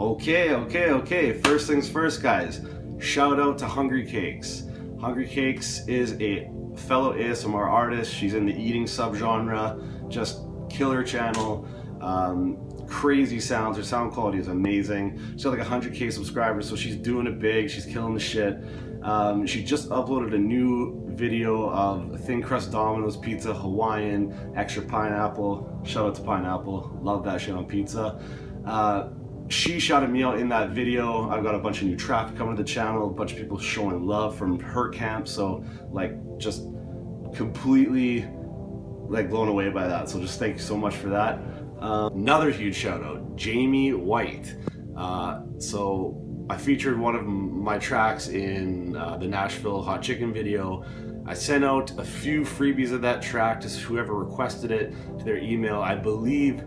Okay. First things first, guys. Shout out to Hungry Cakes. Hungry Cakes is a fellow ASMR artist. She's in the eating subgenre. Just killer channel. Crazy sounds. Her sound quality is amazing. She's got like 100K subscribers, so she's doing it big. She's killing the shit. She just uploaded a new video of thin crust Domino's pizza, Hawaiian, extra pineapple. Shout out to pineapple. Love that shit on pizza. She shouted me out in that video. I've got a bunch of new traffic coming to the channel, a bunch of people showing love from her camp. So like just completely like blown away by that. So just thank you so much for that. Another huge shout out, Jamie White. So I featured one of my tracks in the Nashville hot chicken video. I sent out a few freebies of that track to whoever requested it to their email. I believe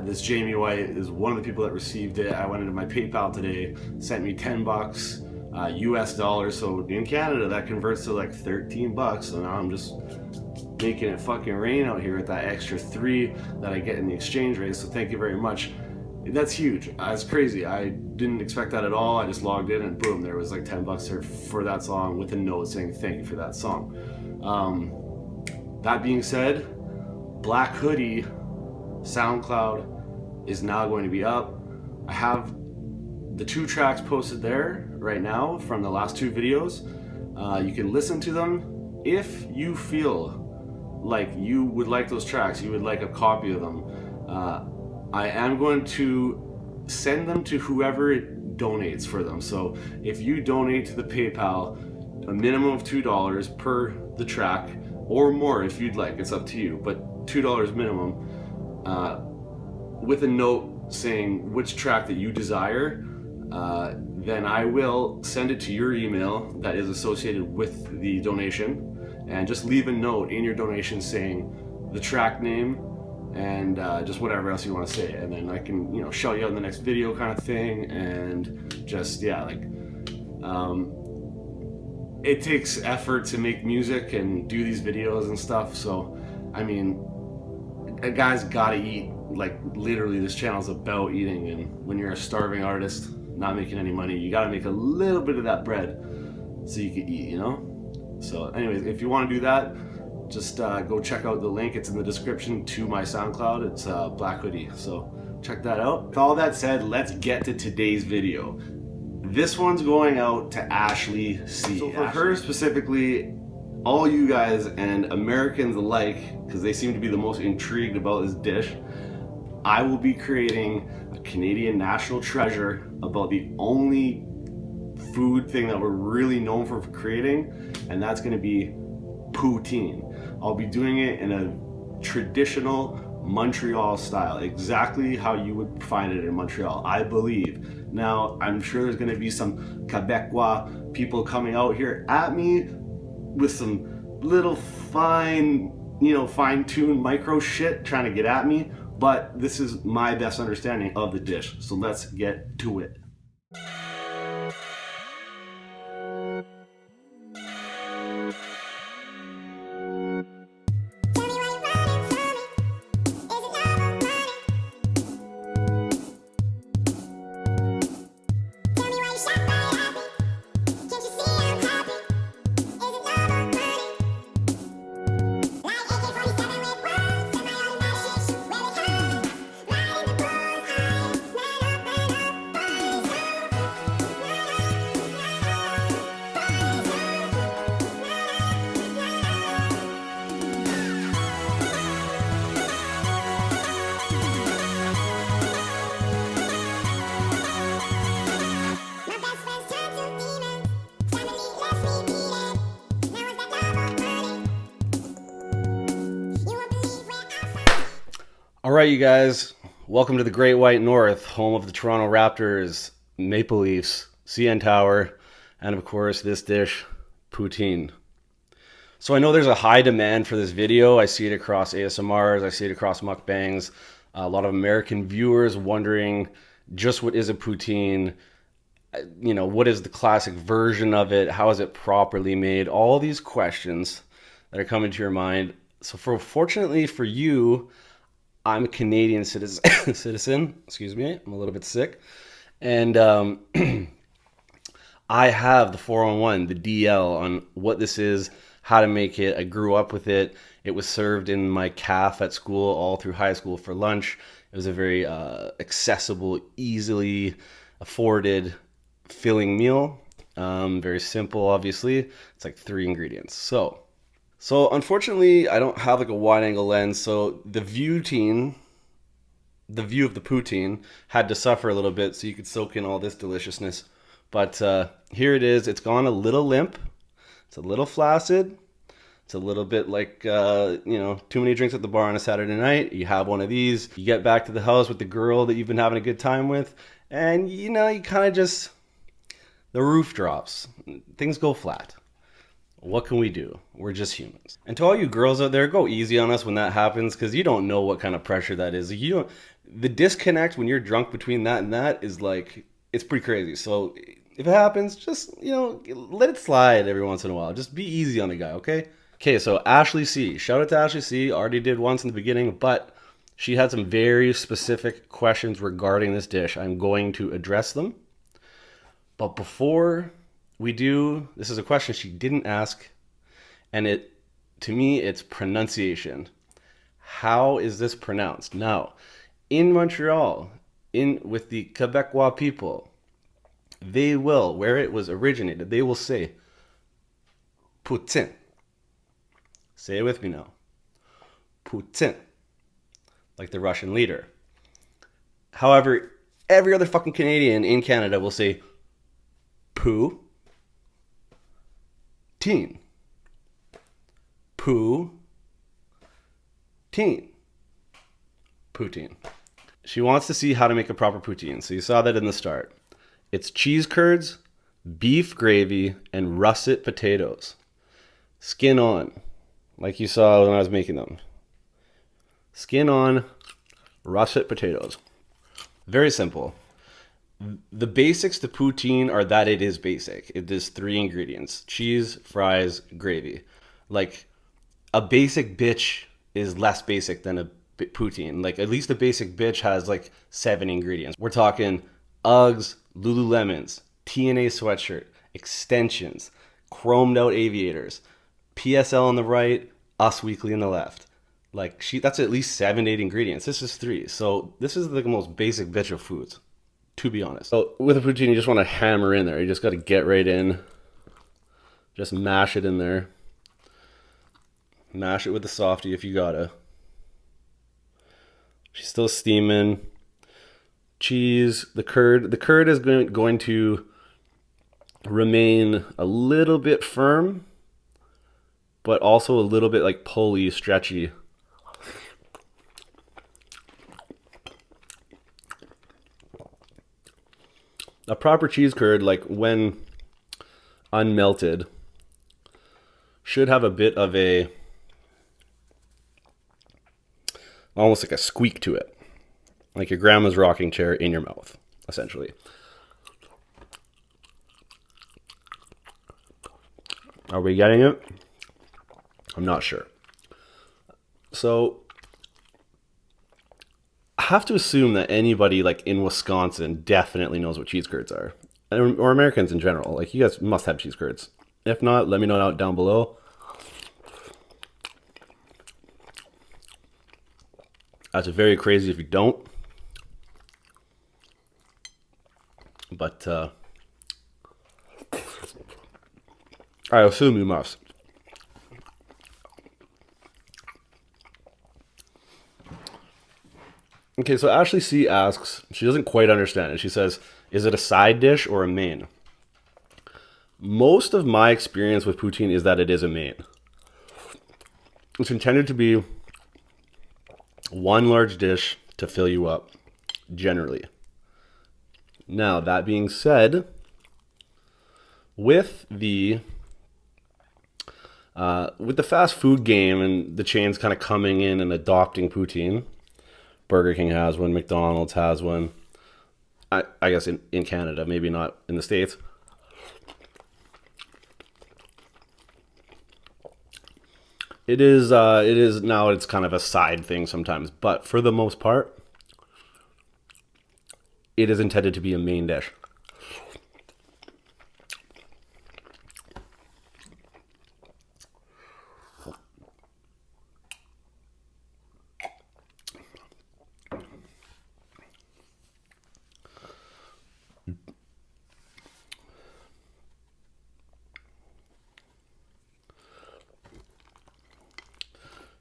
this Jamie White is one of the people that received it. I went into my PayPal today, sent me $10 US dollars. So in Canada that converts to like 13 bucks. So now I'm just making it fucking rain out here with that extra 3 that I get in the exchange rate. So thank you very much. That's huge. That's crazy. I didn't expect that at all. I just logged in and boom, there was like 10 bucks there for that song with a note saying thank you for that song. That being said, Black Hoody SoundCloud is now going to be up. I have the 2 tracks posted there right now from the last 2 videos. You can listen to them. If you feel like you would like those tracks, you would like a copy of them, I am going to send them to whoever donates for them. So if you donate to the PayPal, a minimum of $2 per the track, or more if you'd like, it's up to you, but $2 minimum, with a note saying which track that you desire, then I will send it to your email that is associated with the donation, and just leave a note in your donation saying the track name and just whatever else you want to say, and then I can, you know, shout you out in the next video kind of thing. And just, yeah, like it takes effort to make music and do these videos and stuff. So I mean, a guy's gotta eat. Like literally this channel's about eating, and when you're a starving artist not making any money, you gotta make a little bit of that bread so you can eat, you know. So anyways, if you want to do that, just go check out the link. It's in the description to my SoundCloud. It's Black Hoody, so check that out. With all that said, let's get to today's video. This one's going out to Ashley C. So for her specifically, all you guys and Americans alike, because they seem to be the most intrigued about this dish, I will be creating a Canadian national treasure about the only food thing that we're really known for creating, and that's going to be poutine. I'll be doing it in a traditional Montreal style, exactly how you would find it in Montreal, I believe. Now, I'm sure there's going to be some Quebecois people coming out here at me with some little fine-tuned micro shit trying to get at me, but this is my best understanding of the dish. So let's get to it. All right, you guys, welcome to the Great White North, home of the Toronto Raptors, Maple Leafs, CN Tower, and of course this dish, poutine. So I know there's a high demand for this video. I see it across ASMRs, I see it across mukbangs, a lot of American viewers wondering just what is a poutine, you know, what is the classic version of it, how is it properly made, all these questions that are coming to your mind. So fortunately for you, I'm a Canadian citizen, excuse me, I'm a little bit sick, And I have the 411, the DL on what this is, how to make it. I grew up with it. It was served in my calf at school all through high school for lunch. It was a very accessible, easily afforded, filling meal. Very simple, obviously. It's like 3 ingredients. So unfortunately, I don't have like a wide angle lens. So the view of the poutine had to suffer a little bit so you could soak in all this deliciousness. But here it is. It's gone a little limp. It's a little flaccid. It's a little bit like, too many drinks at the bar on a Saturday night. You have one of these. You get back to the house with the girl that you've been having a good time with. And, you kind of just, the roof drops. Things go flat. What can we do? We're just humans. And to all you girls out there, go easy on us when that happens, because you don't know what kind of pressure that is. The disconnect when you're drunk between that and that is like, it's pretty crazy. So if it happens, just, let it slide every once in a while. Just be easy on the guy, okay? Okay, so Ashley C. Shout out to Ashley C. Already did once in the beginning, but she had some very specific questions regarding this dish. I'm going to address them. But before we do, this is a question she didn't ask, and to me, it's pronunciation. How is this pronounced? Now, in Montreal, with the Quebecois people, they will, where it was originated, they will say Poutine. Say it with me now. Poutine. Like the Russian leader. However, every other fucking Canadian in Canada will say Poutine. Poutine. Poutine. She wants to see how to make a proper poutine. So you saw that in the start. It's cheese curds, beef gravy, and russet potatoes. Skin on, like you saw when I was making them. Skin on, russet potatoes. Very simple. The basics to poutine are that it is basic. It is 3 ingredients: cheese, fries, gravy. Like, a basic bitch is less basic than a poutine. Like, at least a basic bitch has like 7 ingredients. We're talking Uggs, Lululemons, TNA sweatshirt, extensions, chromed out aviators, PSL on the right, Us Weekly on the left. Like, that's at least 7, 8 ingredients. This is 3. So this is the most basic bitch of foods, to be honest. So with a poutine, you just want to hammer in there. You just got to get right in. Just mash it in there. Mash it with the softie if you gotta. She's still steaming. Cheese, the curd. The curd is going to remain a little bit firm, but also a little bit like pulley, stretchy. A proper cheese curd, like when unmelted, should have a bit of almost like a squeak to it. Like your grandma's rocking chair in your mouth, essentially. Are we getting it? I'm not sure. So I have to assume that anybody like in Wisconsin definitely knows what cheese curds are. Or Americans in general. Like, you guys must have cheese curds. If not, let me know down below. That's very crazy if you don't. But I assume you must. Okay, so Ashley C asks, she doesn't quite understand it. She says, is it a side dish or a main? Most of my experience with poutine is that it is a main. It's intended to be one large dish to fill you up, generally. Now, that being said, with the fast food game and the chains kind of coming in and adopting poutine, Burger King has one, McDonald's has one. I guess in Canada, maybe not in the States. It is now, it's kind of a side thing sometimes, but for the most part, it is intended to be a main dish.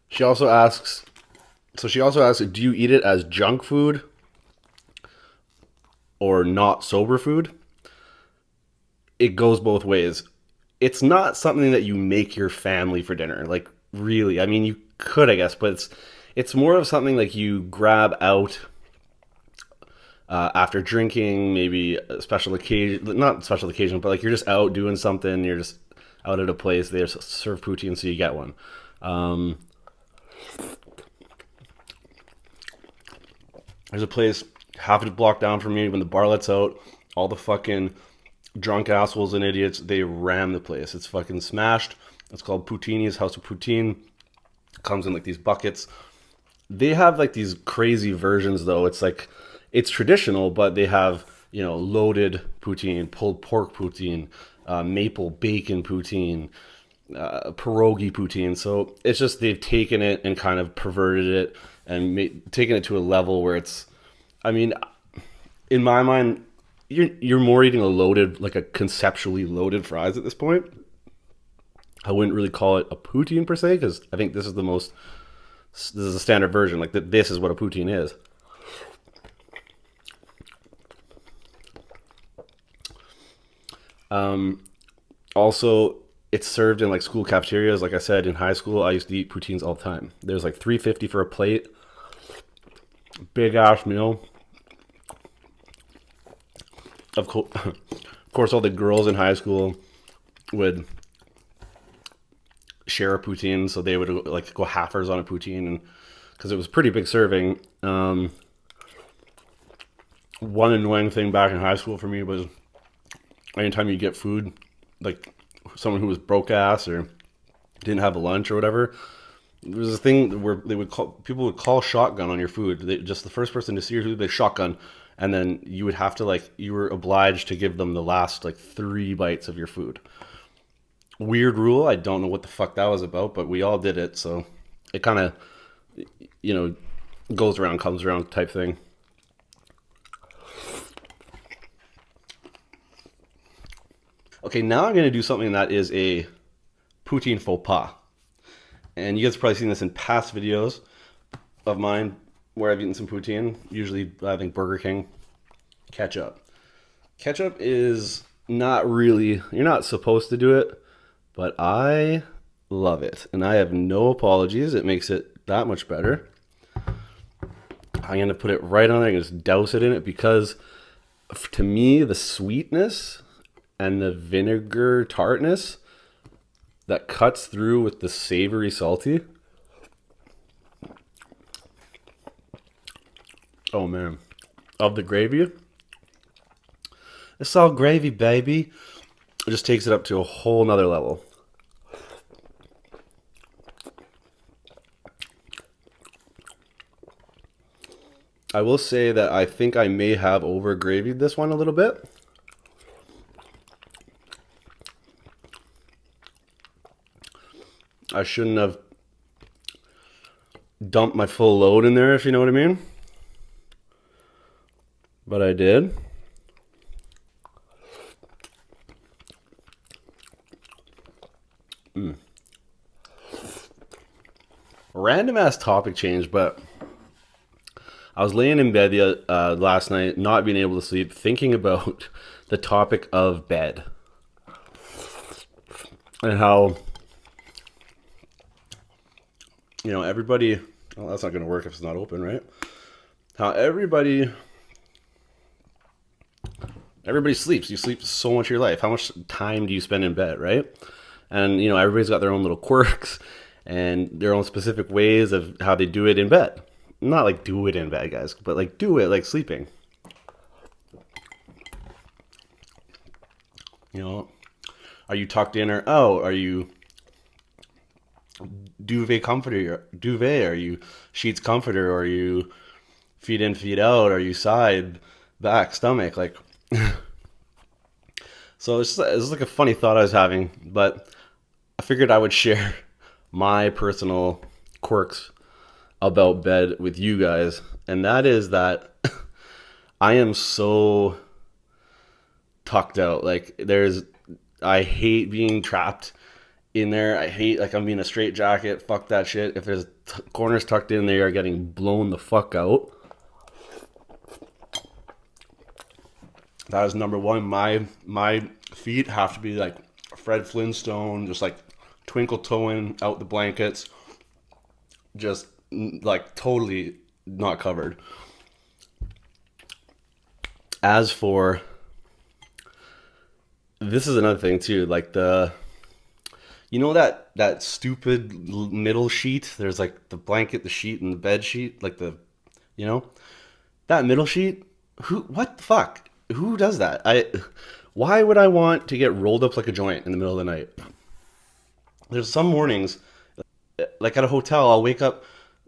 She also asks, do you eat it as junk food or not sober food? It goes both ways. It's not something that you make your family for dinner. Like, really. I mean, you could, I guess, but it's more of something like you grab out after drinking, maybe a special occasion, not special occasion, but like you're just out doing something, you're just out at a place, they serve poutine, so you get one. There's a place half a block down from me. When the bar lets out, all the fucking drunk assholes and idiots, they ram the place. It's fucking smashed. It's called Poutine's House of Poutine. It comes in like these buckets. They have like these crazy versions though. It's like, it's traditional, but they have, you know, loaded poutine, pulled pork poutine, maple bacon poutine, pierogi poutine. So it's just they've taken it and kind of perverted it and taken it to a level where it's, I mean, in my mind, you're more eating a loaded, like a conceptually loaded fries at this point. I wouldn't really call it a poutine per se, because I think this is a standard version. Like this is what a poutine is. Also, it's served in like school cafeterias. Like I said, in high school, I used to eat poutines all the time. There's like $3.50 for a plate, big ass meal. Of course, all the girls in high school would share a poutine, so they would like go halfers on a poutine, and because it was pretty big serving. One annoying thing back in high school for me was anytime you get food, like someone who was broke ass or didn't have a lunch or whatever, there was a thing where people would call shotgun on your food. Just the first person to see your food, they shotgun, and then you would have to you were obliged to give them the last 3 bites of your food. Weird rule. I don't know what the fuck that was about, but we all did it, so it kind of, goes around, comes around type thing. Okay, now I'm going to do something that is a poutine faux pas. And you guys have probably seen this in past videos of mine where I've eaten some poutine. Usually, I think Burger King. Ketchup. Ketchup is not really, you're not supposed to do it, but I love it. And I have no apologies. It makes it that much better. I'm going to put it right on there and just douse it in it because to me, the sweetness and the vinegar tartness that cuts through with the savory salty. Oh man. Of the gravy. It's all gravy, baby. It just takes it up to a whole nother level. I will say that I think I may have over gravied this one a little bit. I shouldn't have dumped my full load in there, if you know what I mean. But I did. Random ass topic change, but I was laying in bed last night, not being able to sleep, thinking about the topic of bed. And how, everybody, well, that's not going to work if it's not open, right? How everybody sleeps. You sleep so much of your life. How much time do you spend in bed, right? And, everybody's got their own little quirks and their own specific ways of how they do it in bed. Not like do it in bed, guys, but like do it like sleeping. Are you tucked in or out? Are you duvet comforter? Are you sheets comforter? Or are you feet in, feet out? Are you side back, stomach, like. So it's like a funny thought I was having, but I figured I would share my personal quirks about bed with you guys, and that is that I am so tucked out. Like I hate being trapped in there. I hate, like, I'm being a straight jacket. Fuck that shit. If there's corners tucked in, they are getting blown the fuck out. That is number one. My feet have to be like Fred Flintstone, just like twinkle toeing out the blankets, just like totally not covered. As for, this is another thing too, like you know that stupid middle sheet? There's like the blanket, the sheet, and the bed sheet, like you know, that middle sheet. What the fuck? Who does that? Why would I want to get rolled up like a joint in the middle of the night? There's some mornings, like at a hotel,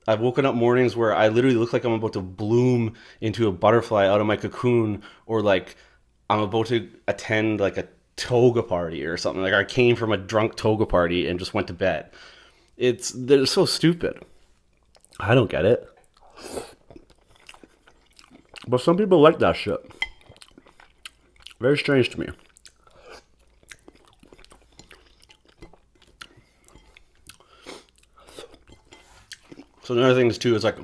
I've woken up mornings where I literally look like I'm about to bloom into a butterfly out of my cocoon, or like I'm about to attend like a toga party or something. Like I came from a drunk toga party and just went to bed. They're so stupid. I don't get it. But some people like that shit. Very strange to me. So another thing is too is like,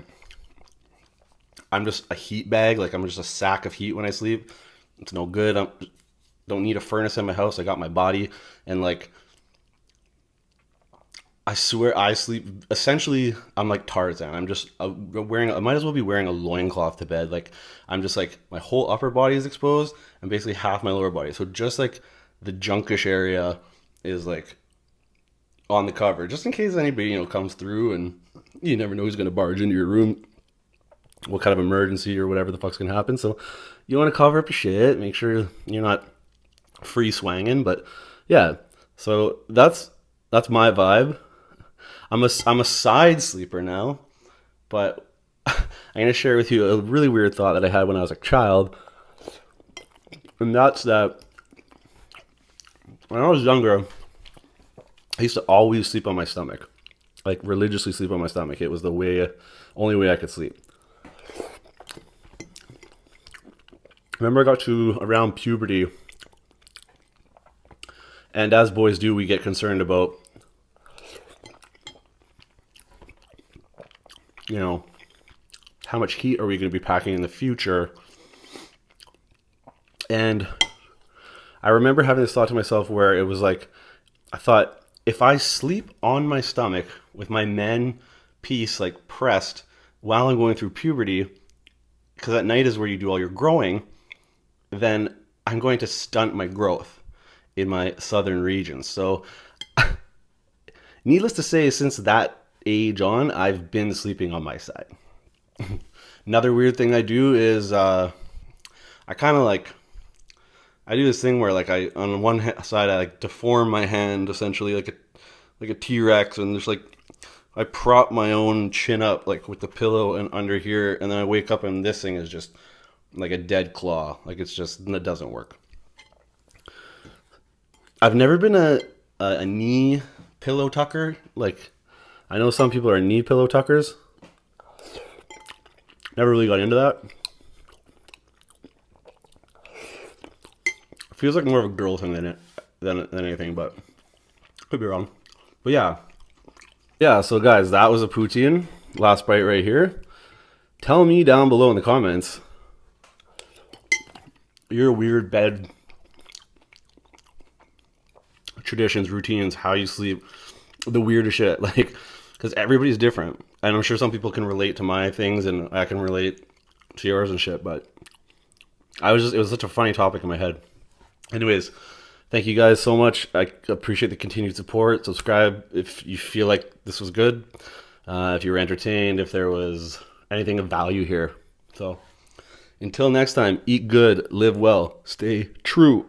I'm just a heat bag. Like I'm just a sack of heat when I sleep. It's no good. I don't need a furnace in my house. I got my body, and like, I swear I sleep. Essentially, I'm like Tarzan. I'm just wearing. I might as well be wearing a loincloth to bed. Like I'm just like, my whole upper body is exposed and basically half my lower body. So just like the junkish area is like on the cover, just in case anybody comes through, and you never know who's gonna barge into your room, what kind of emergency or whatever the fuck's gonna happen. So you want to cover up your shit, make sure you're not free swanging. But yeah, so that's my vibe. I'm a side sleeper now, but I'm gonna share with you a really weird thought that I had when I was a child, and that's that when I was younger, I used to always sleep on my stomach, like religiously sleep on my stomach. It was the only way I could sleep. Remember, I got to around puberty, and as boys do, we get concerned about, how much heat are we going to be packing in the future? And I remember having this thought to myself where it was like, I thought, if I sleep on my stomach with my man piece like pressed while I'm going through puberty, because at night is where you do all your growing, then I'm going to stunt my growth in my southern regions. So needless to say, since that age on, I've been sleeping on my side. Another weird thing I do is I do this thing where, like, on one side I like deform my hand essentially like a T-Rex, and just like I prop my own chin up like with the pillow and under here, and then I wake up and this thing is just like a dead claw. Like it doesn't work. I've never been a knee pillow tucker. Like, I know some people are knee pillow tuckers. Never really got into that. Feels like more of a girl thing than anything, but could be wrong. But yeah. So guys, that was a Poutine. Last bite right here. Tell me down below in the comments your weird bed traditions, routines, how you sleep, the weirdest shit. Like, because everybody's different, and I'm sure some people can relate to my things, and I can relate to yours and shit. But it was such a funny topic in my head. Anyways, thank you guys so much. I appreciate the continued support. Subscribe if you feel like this was good, if you were entertained, if there was anything of value here. So until next time, eat good, live well, stay true.